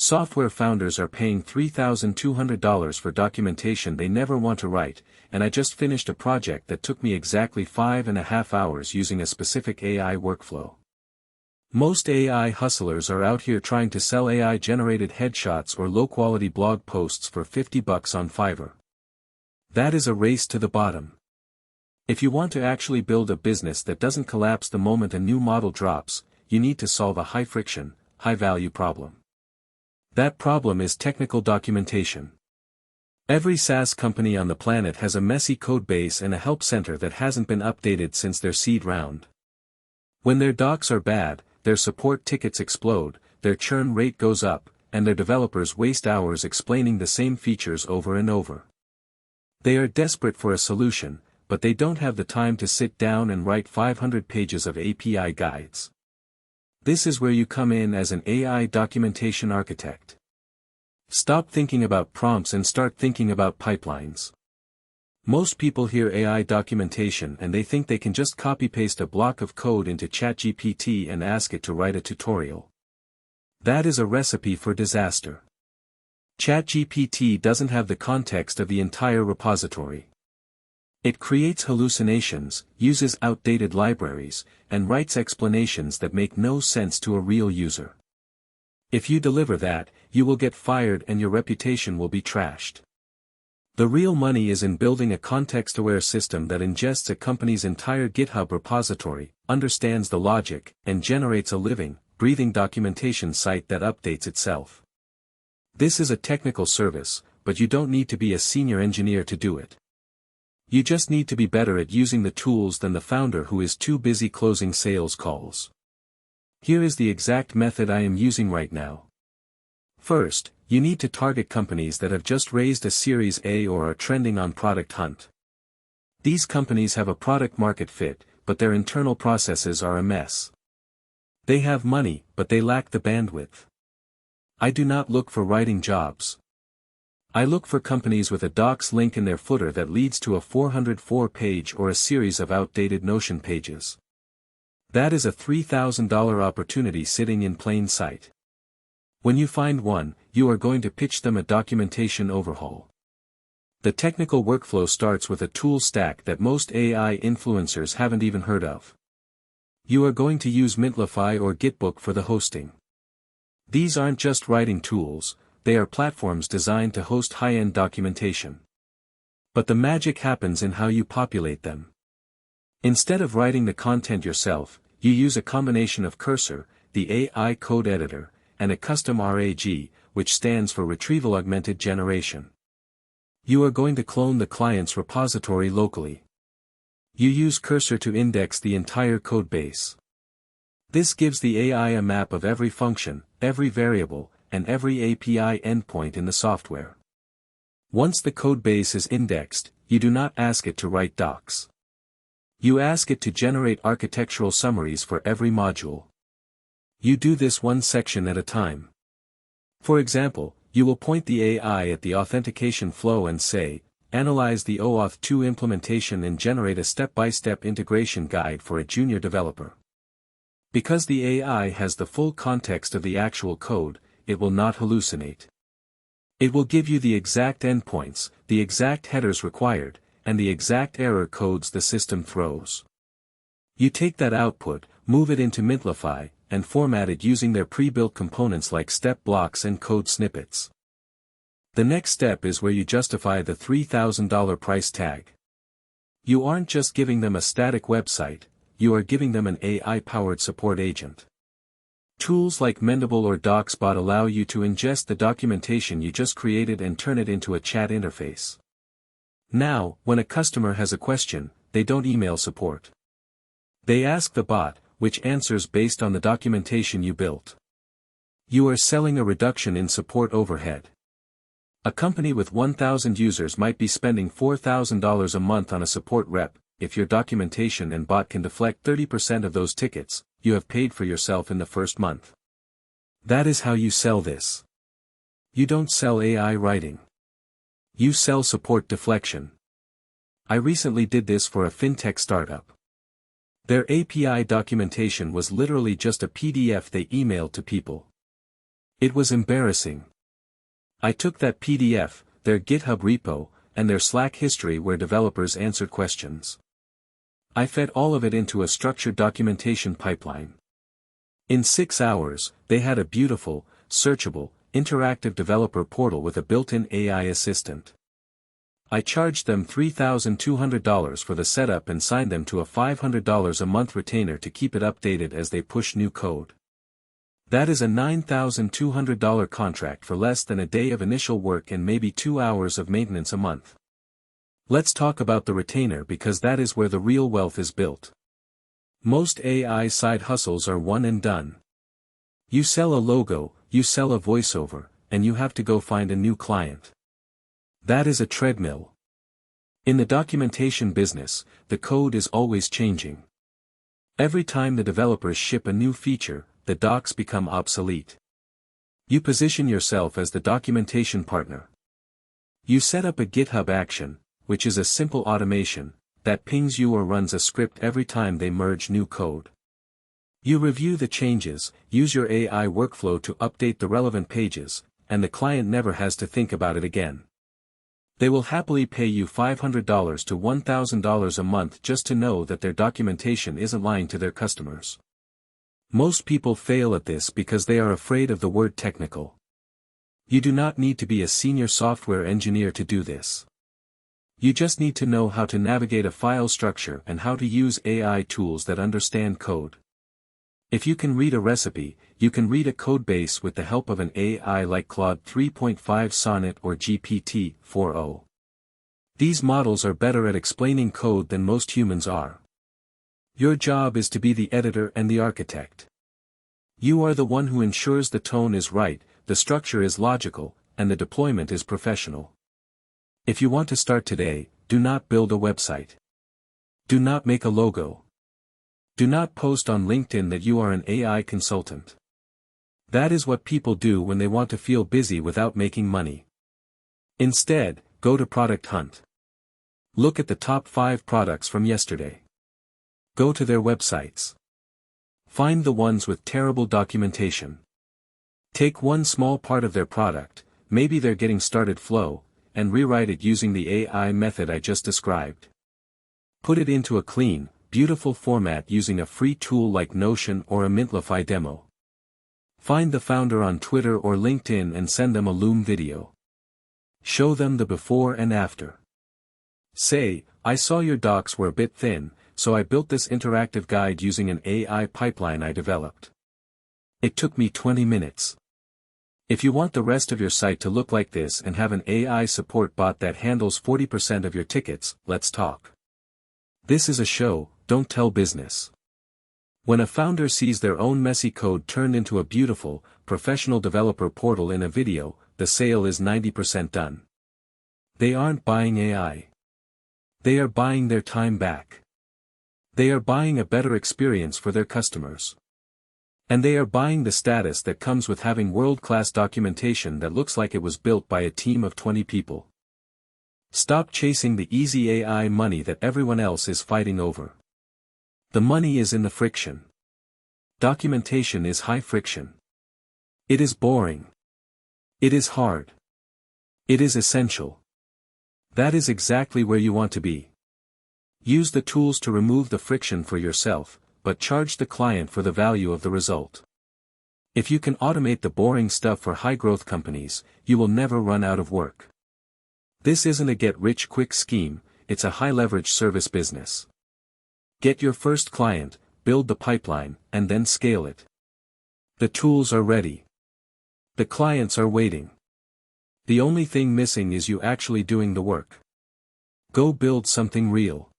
Software founders are paying $3,200 for documentation they never want to write, and I just finished a project that took me exactly 5.5 hours using a specific AI workflow. Most AI hustlers are out here trying to sell AI-generated headshots or low-quality blog posts for $50 on Fiverr. That is a race to the bottom. If you want to actually build a business that doesn't collapse the moment a new model drops, you need to solve a high-friction, high-value problem. That problem is technical documentation. Every SaaS company on the planet has a messy codebase and a help center that hasn't been updated since their seed round. When their docs are bad, their support tickets explode, their churn rate goes up, and their developers waste hours explaining the same features over and over. They are desperate for a solution, but they don't have the time to sit down and write 500 pages of API guides. This is where you come in as an AI documentation architect. Stop thinking about prompts and start thinking about pipelines. Most people hear AI documentation and they think they can just copy-paste a block of code into ChatGPT and ask it to write a tutorial. That is a recipe for disaster. ChatGPT doesn't have the context of the entire repository. It creates hallucinations, uses outdated libraries, and writes explanations that make no sense to a real user. If you deliver that, you will get fired and your reputation will be trashed. The real money is in building a context-aware system that ingests a company's entire GitHub repository, understands the logic, and generates a living, breathing documentation site that updates itself. This is a technical service, but you don't need to be a senior engineer to do it. You just need to be better at using the tools than the founder who is too busy closing sales calls. Here is the exact method I am using right now. First, you need to target companies that have just raised a Series A or are trending on Product Hunt. These companies have a product market fit, but their internal processes are a mess. They have money, but they lack the bandwidth. I do not look for writing jobs. I look for companies with a docs link in their footer that leads to a 404-page or a series of outdated Notion pages. That is a $3,000 opportunity sitting in plain sight. When you find one, you are going to pitch them a documentation overhaul. The technical workflow starts with a tool stack that most AI influencers haven't even heard of. You are going to use Mintlify or Gitbook for the hosting. These aren't just writing tools, they are platforms designed to host high-end documentation. But the magic happens in how you populate them. Instead of writing the content yourself, you use a combination of Cursor, the AI code editor, and a custom RAG, which stands for Retrieval Augmented Generation. You are going to clone the client's repository locally. You use Cursor to index the entire codebase. This gives the AI a map of every function, every variable, and every API endpoint in the software. Once the codebase is indexed, you do not ask it to write docs. You ask it to generate architectural summaries for every module. You do this one section at a time. For example, you will point the AI at the authentication flow and say, analyze the OAuth 2 implementation and generate a step-by-step integration guide for a junior developer. Because the AI has the full context of the actual code, it will not hallucinate. It will give you the exact endpoints, the exact headers required, and the exact error codes the system throws. You take that output, move it into Mintlify, and format it using their pre-built components like step blocks and code snippets. The next step is where you justify the $3,000 price tag. You aren't just giving them a static website, you are giving them an AI-powered support agent. Tools like Mendable or DocsBot allow you to ingest the documentation you just created and turn it into a chat interface. Now, when a customer has a question, they don't email support. They ask the bot, which answers based on the documentation you built. You are selling a reduction in support overhead. A company with 1,000 users might be spending $4,000 a month on a support rep. If your documentation and bot can deflect 30% of those tickets, you have paid for yourself in the first month. That is how you sell this. You don't sell AI writing. You sell support deflection. I recently did this for a fintech startup. Their API documentation was literally just a PDF they emailed to people. It was embarrassing. I took that PDF, their GitHub repo, and their Slack history where developers answered questions. I fed all of it into a structured documentation pipeline. In 6 hours, they had a beautiful, searchable, interactive developer portal with a built-in AI assistant. I charged them $3,200 for the setup and signed them to a $500 a month retainer to keep it updated as they push new code. That is a $9,200 contract for less than a day of initial work and maybe 2 hours of maintenance a month. Let's talk about the retainer because that is where the real wealth is built. Most AI side hustles are one and done. You sell a logo, you sell a voiceover, and you have to go find a new client. That is a treadmill. In the documentation business, the code is always changing. Every time the developers ship a new feature, the docs become obsolete. You position yourself as the documentation partner. You set up a GitHub action, which is a simple automation, that pings you or runs a script every time they merge new code. You review the changes, use your AI workflow to update the relevant pages, and the client never has to think about it again. They will happily pay you $500 to $1,000 a month just to know that their documentation isn't lying to their customers. Most people fail at this because they are afraid of the word technical. You do not need to be a senior software engineer to do this. You just need to know how to navigate a file structure and how to use AI tools that understand code. If you can read a recipe, you can read a codebase with the help of an AI like Claude 3.5 Sonnet or GPT-4o. These models are better at explaining code than most humans are. Your job is to be the editor and the architect. You are the one who ensures the tone is right, the structure is logical, and the deployment is professional. If you want to start today, do not build a website. Do not make a logo. Do not post on LinkedIn that you are an AI consultant. That is what people do when they want to feel busy without making money. Instead, go to Product Hunt. Look at the top 5 products from yesterday. Go to their websites. Find the ones with terrible documentation. Take one small part of their product, maybe their getting started flow, and rewrite it using the AI method I just described. Put it into a clean, beautiful format using a free tool like Notion or a Mintlify demo. Find the founder on Twitter or LinkedIn and send them a Loom video. Show them the before and after. Say, I saw your docs were a bit thin, so I built this interactive guide using an AI pipeline I developed. It took me 20 minutes. If you want the rest of your site to look like this and have an AI support bot that handles 40% of your tickets, let's talk. This is a show, don't tell business. When a founder sees their own messy code turned into a beautiful, professional developer portal in a video, the sale is 90% done. They aren't buying AI. They are buying their time back. They are buying a better experience for their customers. And they are buying the status that comes with having world-class documentation that looks like it was built by a team of 20 people. Stop chasing the easy AI money that everyone else is fighting over. The money is in the friction. Documentation is high friction. It is boring. It is hard. It is essential. That is exactly where you want to be. Use the tools to remove the friction for yourself, but charge the client for the value of the result. If you can automate the boring stuff for high-growth companies, you will never run out of work. This isn't a get-rich-quick scheme, it's a high-leverage service business. Get your first client, build the pipeline, and then scale it. The tools are ready. The clients are waiting. The only thing missing is you actually doing the work. Go build something real.